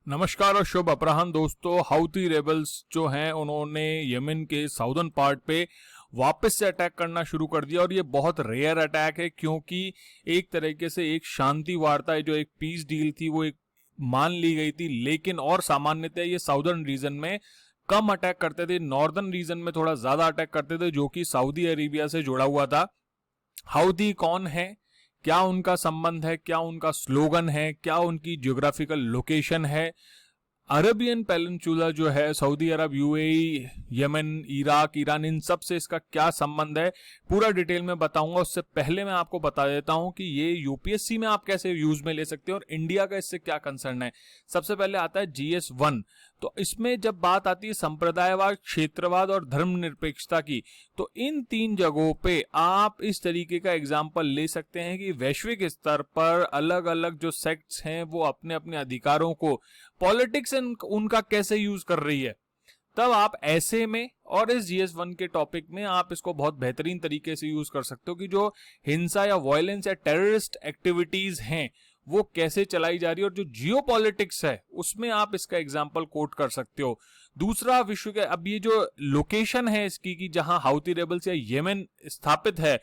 नमस्कार और शुभ अपराह्न दोस्तों। हाउती रेबल्स जो हैं उन्होंने यमन के साउदर्न पार्ट पे वापस से अटैक करना शुरू कर दिया और ये बहुत रेयर अटैक है क्योंकि एक तरीके से एक शांति वार्ता जो एक पीस डील थी वो एक मान ली गई थी, लेकिन और सामान्यतः ये साउदर्न रीजन में कम अटैक करते थे, नॉर्दर्न रीजन में थोड़ा ज्यादा अटैक करते थे जो कि सऊदी अरेबिया से जुड़ा हुआ था। हाउदी कौन है, क्या उनका संबंध है, क्या उनका स्लोगन है, क्या उनकी ज्योग्राफिकल लोकेशन है, अरबियन पेनिनसुला जो है सऊदी अरब, यूएई, यमन, इराक, ईरान, इन सब से इसका क्या संबंध है, पूरा डिटेल में बताऊंगा। उससे पहले मैं आपको बता देता हूं कि ये यूपीएससी में आप कैसे यूज में ले सकते हो और इंडिया का इससे क्या कंसर्न है। सबसे पहले आता है GS1। तो इसमें जब बात आती है संप्रदायवाद, क्षेत्रवाद और धर्मनिरपेक्षता की, तो इन तीन जगहों पे आप इस तरीके का एग्जाम्पल ले सकते हैं कि वैश्विक स्तर पर अलग अलग जो सेक्ट्स हैं वो अपने अपने अधिकारों को पॉलिटिक्स उनका कैसे यूज कर रही है। तब आप ऐसे में और इस GS1 के टॉपिक में आप इसको बहुत बेहतरीन तरीके से यूज कर सकते हो कि जो हिंसा या वायलेंस या टेररिस्ट एक्टिविटीज हैं वो कैसे चलाई जा रही है, और जो जियो पॉलिटिक्स है उसमें आप इसका एग्जाम्पल कोट कर सकते हो। दूसरा विश्व के अब ये जो लोकेशन है इसकी कि जहां हाउती रेबल्स या येमेन स्थापित है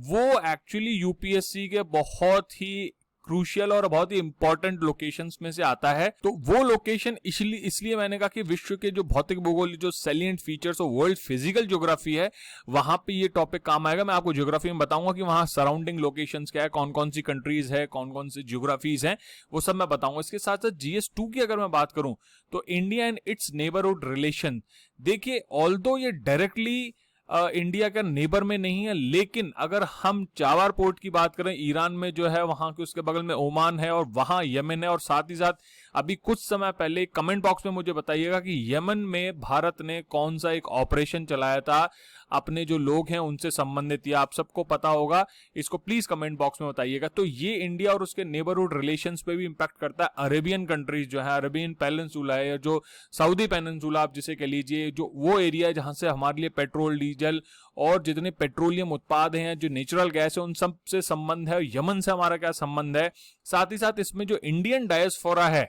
वो एक्चुअली यूपीएससी के बहुत ही क्रूशियल और बहुत ही इंपॉर्टेंट लोकेशंस में से आता है। तो वो लोकेशन इसलिए मैंने कहा कि विश्व के जो भौतिक भूगोल, जो सैलिएंट फीचर्स और वर्ल्ड फिजिकल ज्योग्राफी है वहां पे ये टॉपिक काम आएगा। मैं आपको ज्योग्राफी में बताऊंगा कि वहां सराउंडिंग लोकेशंस क्या है, कौन कौन सी कंट्रीज है, कौन कौन सी ज्योग्राफीज हैं, वो सब मैं बताऊंगा। इसके साथ साथ GS2 की अगर मैं बात करूं तो India and it's neighbourhood relation. देखिए, ऑल्दो ये डायरेक्टली इंडिया का नेबर में नहीं है, लेकिन अगर हम चावार पोर्ट की बात करें, ईरान में जो है वहां के उसके बगल में ओमान है और वहां यमन है। और साथ ही साथ अभी कुछ समय पहले कमेंट बॉक्स में मुझे बताइएगा कि यमन में भारत ने कौन सा एक ऑपरेशन चलाया था अपने जो लोग हैं उनसे संबंधित, या आप सबको पता होगा, इसको प्लीज कमेंट बॉक्स में बताइएगा। तो ये इंडिया और उसके नेबरहुड रिलेशंस पे भी इंपैक्ट करता है। अरेबियन कंट्रीज जो है, अरेबियन पेनिनसुला है, जो सऊदी पेनिनसुला आप जिसे कह लीजिए, जो वो एरिया है जहां से हमारे लिए पेट्रोल, डीजल और जितने पेट्रोलियम उत्पाद हैं, जो नेचुरल गैस है, उन सब से संबंध है। यमन से हमारा क्या संबंध है। साथ ही साथ इसमें जो इंडियन डायस्पोरा है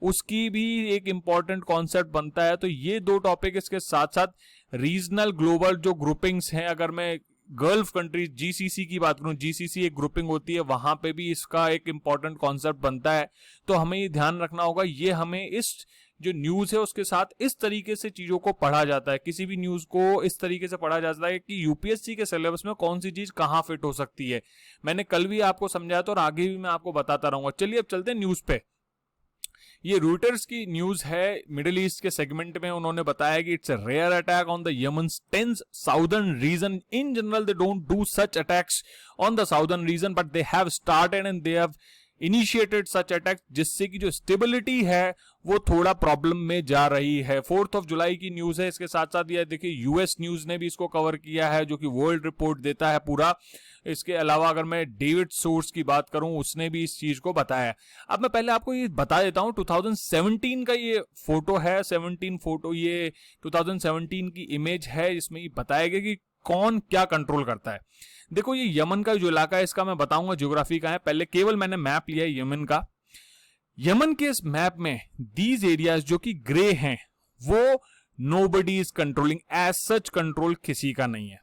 उसकी भी एक इंपॉर्टेंट कॉन्सेप्ट बनता है। तो ये दो टॉपिक, इसके साथ साथ रीजनल ग्लोबल जो ग्रुपिंग्स हैं, अगर मैं गल्फ कंट्रीज GCC की बात करूं, GCC एक ग्रुपिंग होती है, वहां पे भी इसका एक इंपॉर्टेंट कॉन्सेप्ट बनता है। तो हमें ये ध्यान रखना होगा, ये हमें इस जो न्यूज है उसके साथ इस तरीके से चीजों को पढ़ा जाता है। किसी भी न्यूज को इस तरीके से पढ़ा जाता है कि यूपीएससी के सिलेबस में कौन सी चीज कहां फिट हो सकती है। मैंने कल भी आपको समझाया था और आगे भी मैं आपको बताता रहूंगा। चलिए अब चलते हैं न्यूज पे। ये रूटर्स की न्यूज है, मिडिल ईस्ट के सेगमेंट में उन्होंने बताया कि it's a rare attack on the Yemen's tense southern region. In general they don't do such attacks on the southern region, but they have started and they have initiated such attack, जिससे कि जो stability है वो थोड़ा problem में जा रही है। 4 जुलाई की न्यूज है। इसके साथ साथ ये देखिए यूएस न्यूज ने भी इसको कवर किया है, जो कि वर्ल्ड रिपोर्ट देता है पूरा। इसके अलावा अगर मैं डेविड सोर्स की बात करूं, उसने भी इस चीज को बताया। अब मैं पहले आपको ये बता देता हूं, 2017 का ये फोटो है, 17 फोटो, ये 2017 की इमेज है। इसमें ये बताया गया कि कौन क्या कंट्रोल करता है। देखो, ये यमन का जो इलाका है इसका मैं बताऊंगा ज्योग्राफी का है। पहले केवल मैंने मैप लिया है यमन का। यमन के इस मैप में दीज एरियाज जो कि ग्रे हैं वो nobody is controlling, as such control किसी का नहीं है।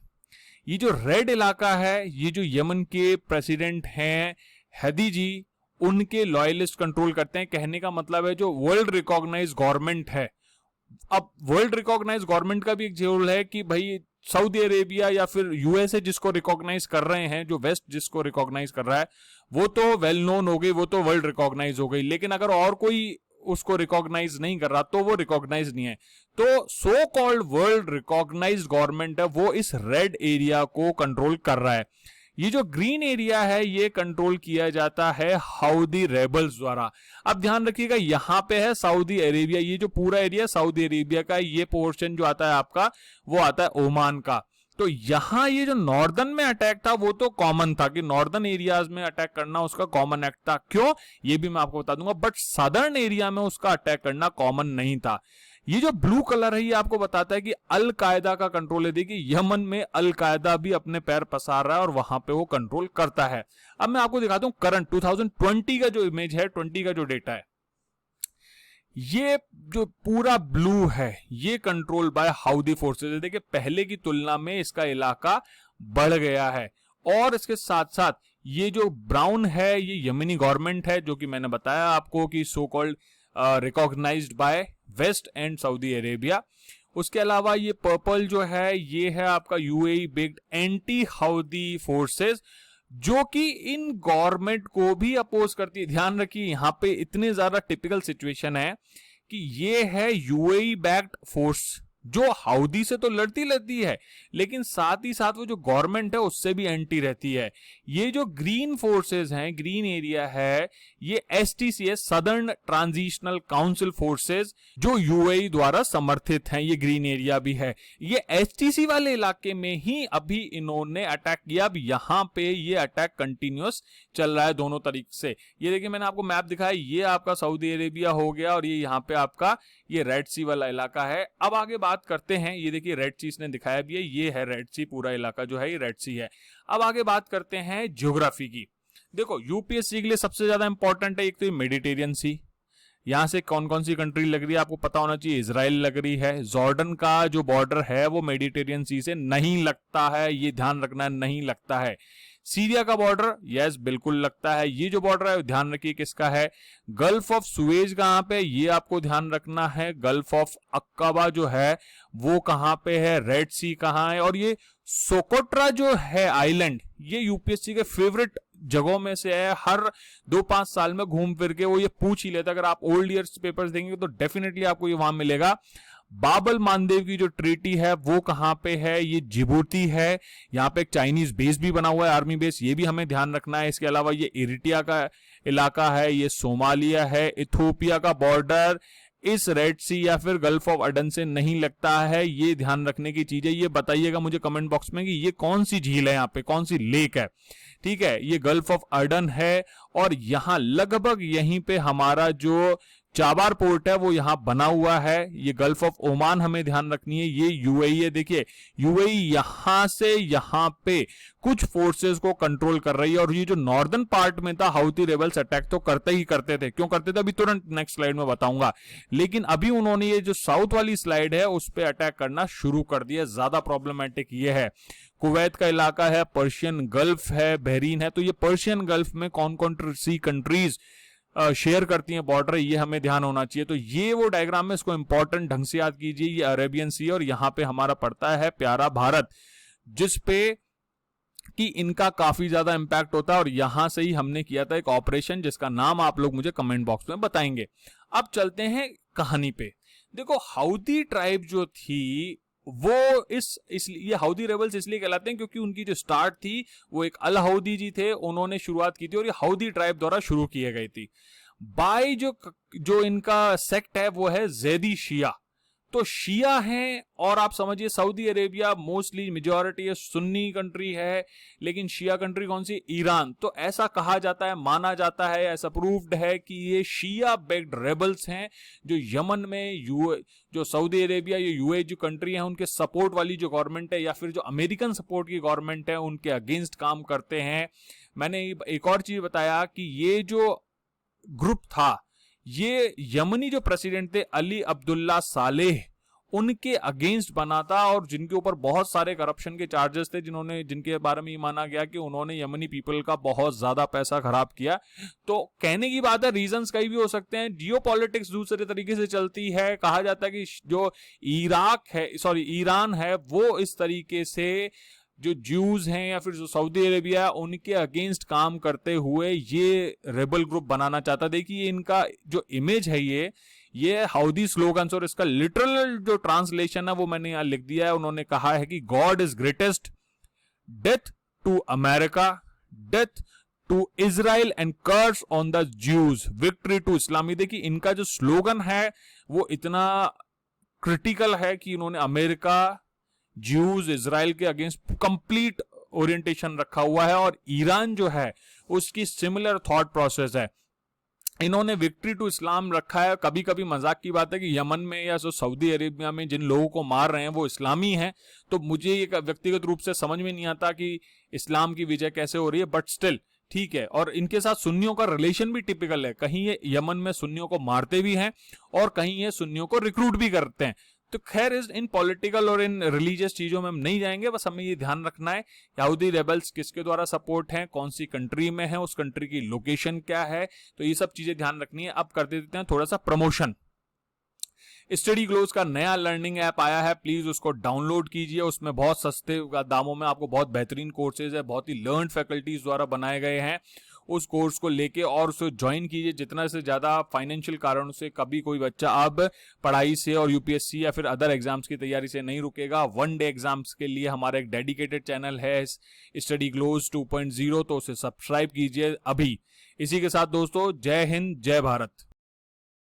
ये जो रेड इलाका है, ये जो यमन के प्रेसिडेंट हैं हदी जी, उनके लॉयलिस्ट कंट्रोल करते हैं। कहने का मतलब है जो वर्ल्ड रिकॉग्नाइज गवर्नमेंट है। अब वर्ल्ड रिकॉग्नाइज गवर्नमेंट का भी एक रोल है कि भाई सऊदी अरेबिया या फिर यूएसए जिसको रिकॉग्नाइज कर रहे हैं, जो वेस्ट जिसको रिकॉग्नाइज कर रहा है, वो तो वेल नोन हो गई, वो तो वर्ल्ड रिकॉग्नाइज हो गई। लेकिन अगर और कोई उसको रिकॉग्नाइज नहीं कर रहा तो वो रिकॉग्नाइज नहीं है। तो so called world recognise government है वो इस रेड एरिया को कंट्रोल कर रहा है। ये जो ग्रीन एरिया है ये कंट्रोल किया जाता है हाउदी रेबल्स द्वारा। अब ध्यान रखिएगा, यहां पे है सऊदी अरेबिया, ये जो पूरा एरिया सऊदी अरेबिया का, ये पोर्शन जो आता है आपका वो आता है ओमान का। तो यहां ये जो नॉर्दर्न में अटैक था वो तो कॉमन था कि नॉर्दर्न एरियाज में अटैक करना उसका कॉमन एक्ट था। क्यों, ये भी मैं आपको बता दूंगा। बट सदर्न एरिया में उसका अटैक करना कॉमन नहीं था। ये जो ब्लू कलर है ये आपको बताता है कि अल कायदा का कंट्रोल है। देखिए, यमन में अल कायदा भी अपने पैर पसार रहा है और वहां पे वो कंट्रोल करता है। अब मैं आपको दिखाता हूं करंट 2020 का जो इमेज है, 20 का जो डेटा है। ये जो पूरा ब्लू है ये कंट्रोल बाय हाउदी फोर्सेस है। देखिए पहले की तुलना में इसका इलाका बढ़ गया है, और इसके साथ साथ ये जो ब्राउन है ये यमनी गवर्नमेंट है, जो कि मैंने बताया आपको कि so called recognised by West and Saudi Arabia. उसके अलावा ये पर्पल जो है ये है आपका UAE based anti Houthi forces, जो कि इन गवर्नमेंट को भी अपोज करती है। ध्यान रखिए यहाँ पे इतने ज्यादा टिपिकल सिचुएशन है कि ये है यूएई बैक्ड फोर्स जो हाउदी से तो लड़ती है, लेकिन साथ ही साथ वो जो गवर्नमेंट है उससे भी एंटी रहती है। ये जो ग्रीन फोर्सेस हैं, ग्रीन एरिया है, ये एसटीसीएस सदर्न ट्रांजिशनल काउंसिल फोर्सेस जो यूएई द्वारा समर्थित हैं, ये ग्रीन एरिया भी है। ये एचटीसी वाले इलाके में ही अभी इन्होंने अटैक किया। अब यहाँ पे ये अटैक कंटिन्यूअस चल रहा है दोनों तरीके से। ये देखिए मैंने आपको मैप दिखाया, ये आपका सऊदी अरेबिया हो गया और ये यहाँ पे आपका ये रेड सी वाला इलाका है। अब आगे बात करते हैं, ये देखिए रेड सी इसने दिखाया भी है, ये है रेड सी, पूरा इलाका जो है ये रेड सी है। अब आगे बात करते हैं ज्योग्राफी की। देखो यूपीएससी के लिए सबसे ज्यादा इंपॉर्टेंट है एक तो ये मेडिटेरियन सी, यहां से कौन कौन सी कंट्री लग रही है आपको पता होना चाहिए। इजराइल लग रही है, जॉर्डन का जो बॉर्डर है वो मेडिटेरियन सी से नहीं लगता है, ये ध्यान रखना नहीं लगता है। सीरिया का बॉर्डर यस बिल्कुल लगता है। ये जो बॉर्डर है ध्यान रखिए किसका है, गल्फ ऑफ सुएज कहां पे, ये आपको ध्यान रखना है। गल्फ ऑफ अक्काबा जो है वो कहां पे है, रेड सी कहां है, और ये सोकोट्रा जो है आइलैंड, ये यूपीएससी के फेवरेट जगहों में से है। हर 2-5 साल में घूम फिर के वो ये पूछ ही लेता, अगर आप ओल्ड ईयर्स पेपर्स देंगे तो डेफिनेटली आपको ये वहां मिलेगा। बाबल मानदेव की जो ट्रीटी है वो कहां पे है, ये जिबूती है। यहाँ पे एक चाइनीज बेस भी बना हुआ है, आर्मी बेस, ये भी हमें ध्यान रखना है। इसके अलावा ये इरिटिया का इलाका है, ये सोमालिया है। इथोपिया का बॉर्डर इस रेड सी या फिर गल्फ ऑफ अडन से नहीं लगता है, ये ध्यान रखने की चीज है। ये बताइएगा मुझे कमेंट बॉक्स में कि ये कौन सी झील है, यहाँ पे कौन सी लेक है। ठीक है, ये गल्फ ऑफ अडन है, और यहां लगभग यहीं पे हमारा जो चाबार पोर्ट है वो यहां बना हुआ है। ये गल्फ ऑफ ओमान हमें ध्यान रखनी है, ये यूएई है। देखिए यूएई यहां से यहां पे कुछ फोर्सेस को कंट्रोल कर रही है, और ये जो नॉर्दर्न पार्ट में था हाउती रेबल्स अटैक तो करते ही करते थे। क्यों करते थे अभी तुरंत नेक्स्ट स्लाइड में बताऊंगा, लेकिन अभी उन्होंने ये जो साउथ वाली स्लाइड है उस पर अटैक करना शुरू कर दिया। ज्यादा प्रॉब्लमेटिक ये है। कुवैत का इलाका है, पर्शियन गल्फ है, बहरीन है। तो ये पर्शियन गल्फ में कौन कौन सी कंट्रीज शेयर करती हैं बॉर्डर, ये हमें ध्यान होना चाहिए। तो ये वो डायग्राम में, इसको इंपॉर्टेंट ढंग से याद कीजिए। ये अरेबियन सी और यहाँ पे हमारा पड़ता है प्यारा भारत, जिसपे कि इनका काफी ज्यादा इंपैक्ट होता है। और यहां से ही हमने किया था एक ऑपरेशन जिसका नाम आप लोग मुझे कमेंट बॉक्स में बताएंगे। अब चलते हैं कहानी पे। देखो हाउदी ट्राइब जो थी वो ये हाउदी रेबल्स इसलिए कहलाते हैं क्योंकि उनकी जो स्टार्ट थी वो एक अल हाउदी जी थे, उन्होंने शुरुआत की थी, और ये हाउदी ट्राइब द्वारा शुरू की गई थी। बाय जो इनका सेक्ट है वो है जैदी शिया। तो शिया हैं, और आप समझिए सऊदी अरेबिया मोस्टली मेजॉरिटी है सुन्नी कंट्री है, लेकिन शिया कंट्री कौन सी, ईरान। तो ऐसा कहा जाता है, माना जाता है, ऐसा प्रूव्ड है कि ये शिया बेक्ड रेबल्स हैं जो यमन में जो सऊदी अरेबिया ये यूए जो कंट्री है उनके सपोर्ट वाली जो गवर्नमेंट है या फिर जो अमेरिकन सपोर्ट की गवर्नमेंट है उनके अगेंस्ट काम करते हैं। मैंने एक और चीज बताया कि ये जो ग्रुप था ये यमनी जो प्रेसिडेंट थे अली अब्दुल्ला सालेह उनके अगेंस्ट बना था, और जिनके ऊपर बहुत सारे करप्शन के चार्जेस थे, जिनके बारे में ये माना गया कि उन्होंने यमनी पीपल का बहुत ज्यादा पैसा खराब किया। तो कहने की बात है, रीजंस कई भी हो सकते हैं। जियोपॉलिटिक्स दूसरे तरीके से चलती है। कहा जाता है कि जो ईरान है वो इस तरीके से जो ज्यूज हैं या फिर जो सऊदी अरेबिया है उनके अगेंस्ट काम करते हुए ये रेबल ग्रुप बनाना चाहता। देखिए इनका जो इमेज है ये हाउदी स्लोगन्स, और इसका लिटरल जो ट्रांसलेशन है वो मैंने यहां लिख दिया है। उन्होंने कहा है कि God is greatest, death to America, death to Israel and curse on the Jews, victory to इस्लामी। देखिए इनका जो स्लोगन है वो इतना क्रिटिकल है कि इन्होंने अमेरिका, ज्यूज, इजराइल के अगेंस्ट कंप्लीट ओरिएंटेशन रखा हुआ है, और ईरान जो है उसकी सिमिलर थॉट प्रोसेस है। इन्होंने विक्ट्री टू इस्लाम रखा है। कभी कभी मजाक की बात है कि यमन में या सऊदी अरेबिया में जिन लोगों को मार रहे हैं वो इस्लामी हैं, तो मुझे ये व्यक्तिगत रूप से समझ में नहीं आता कि इस्लाम की विजय कैसे हो रही है, बट स्टिल ठीक है, और इनके साथ सुन्नियों का रिलेशन भी टिपिकल है, कहीं ये यमन में सुन्नियों को मारते भी हैं और कहीं ये सुन्नियों को रिक्रूट भी करते हैं। तो खैर इन पॉलिटिकल और इन रिलीजियस चीजों में हम नहीं जाएंगे, बस हमें ये ध्यान रखना है यहूदी रेबल्स किसके द्वारा सपोर्ट हैं, कौन सी कंट्री में है, उस कंट्री की लोकेशन क्या है, तो ये सब चीजें ध्यान रखनी है। अब कर देते हैं थोड़ा सा प्रमोशन। स्टडी ग्लोज का नया लर्निंग ऐप आया है, प्लीज उसको डाउनलोड कीजिए। उसमें बहुत सस्ते दामों में आपको बहुत बेहतरीन कोर्सेज है, बहुत ही लर्नड फैकल्टीज द्वारा बनाए गए हैं। उस कोर्स को लेके और उसे ज्वाइन कीजिए। जितना से ज्यादा फाइनेंशियल कारणों से कभी कोई बच्चा अब पढ़ाई से और यूपीएससी या फिर अदर एग्जाम्स की तैयारी से नहीं रुकेगा, वन डे एग्जाम्स के लिए हमारा एक डेडिकेटेड चैनल है स्टडी ग्लोज 2.0, तो उसे सब्सक्राइब कीजिए अभी। इसी के साथ दोस्तों, जय हिंद, जय भारत।